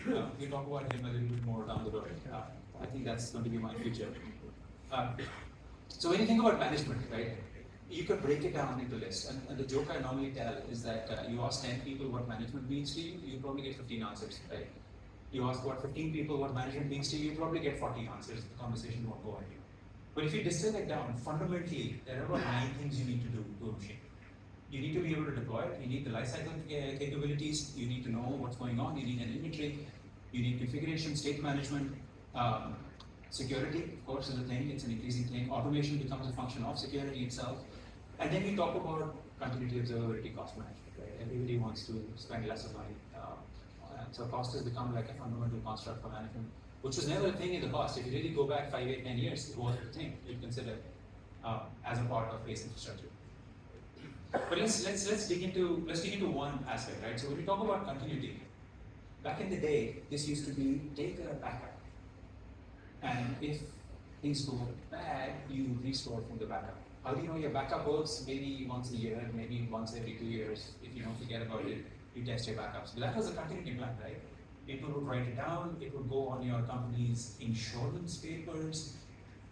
We'll talk about him a little bit more down the road. I think that's going to be my future. So when you think about management, right, you could break it down into lists. And the joke I normally tell is that you ask 10 people what management means to you, you probably get 15 answers, right? You ask what 15 people what management means to you, you probably get 40 answers. The conversation won't go anywhere. But if you distill it down, fundamentally, there are about 9 things you need to do to a machine. You need to be able to deploy it, you need the lifecycle capabilities, you need to know what's going on, you need an inventory, you need configuration, state management, security, of course, is a thing, it's an increasing thing. Automation becomes a function of security itself. And then we talk about continuity, observability, cost management, right? Everybody wants to spend less of money. So cost has become like a fundamental construct for management, which was never a thing in the past. If you really go back 5, 8, 10 years, it wasn't a thing you'd consider as a part of base infrastructure. But let's dig into one aspect, right? So when we talk about continuity, back in the day, this used to be take a backup, and if things go bad, you restore from the backup. How do you know your backup works? Maybe once a year, maybe once every 2 years. If you don't forget about it, you test your backups. But that was a continuity plan, right? People would write it down, it would go on your company's insurance papers,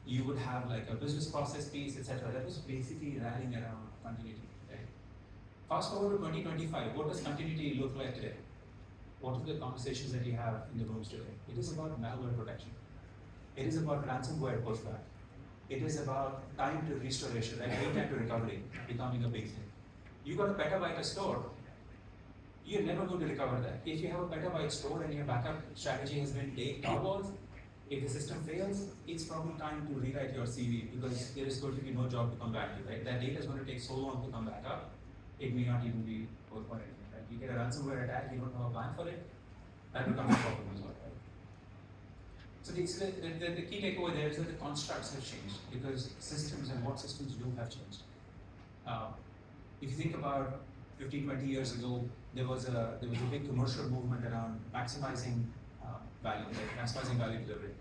you would have like a business process piece, etc. That was basically rallying around continuity, right? Fast forward to 2025, what does continuity look like today? What are the conversations that you have in the rooms today? It is about malware protection. It is about ransomware pushback. It is about time to restoration, like time to recovery, becoming a big thing. You got a petabyte of store, you're never going to recover that. If you have a petabyte store and your backup strategy has been take towers, if the system fails, it's probably time to rewrite your CV because there is going to be no job to come back to, right? That data is going to take so long to come back up, it may not even be worth for anything, right? You get a ransomware attack, you don't have a plan for it, that becomes a problem as well, right? So the key takeaway there is that the constructs have changed because systems and what systems do have changed. If you think about 15, 20 years ago, there was a big commercial movement around maximizing value, right? Maximizing value delivery.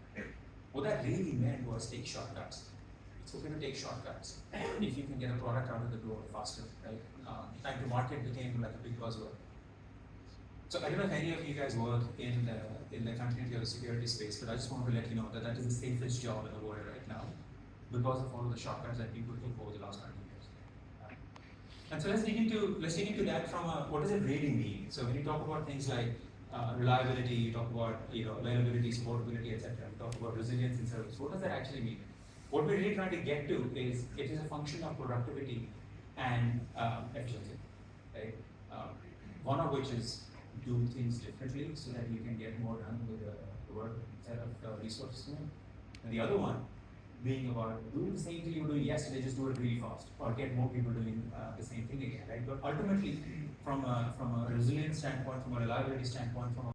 What that really meant was take shortcuts. It's okay to take shortcuts if you can get a product out of the door faster, right? Time to market became like a big buzzword. So I don't know if any of you guys work in the continuity or the security space, but I just want to let you know that that is the safest job in the world right now because of all of the shortcuts that people took over the last 20 years. And so let's dig into that from what does it really mean? So when you talk about things like reliability, you talk about availability, supportability, etc. You talk about resilience in service. What does that actually mean? What we're really trying to get to is it is a function of productivity and efficiency, right? One of which is do things differently so that you can get more done with the work set of resources. And the other one being about doing the same thing you were doing yesterday, just do it really fast, or get more people doing the same thing again, right? But ultimately, from a resilience standpoint, from a reliability standpoint, from a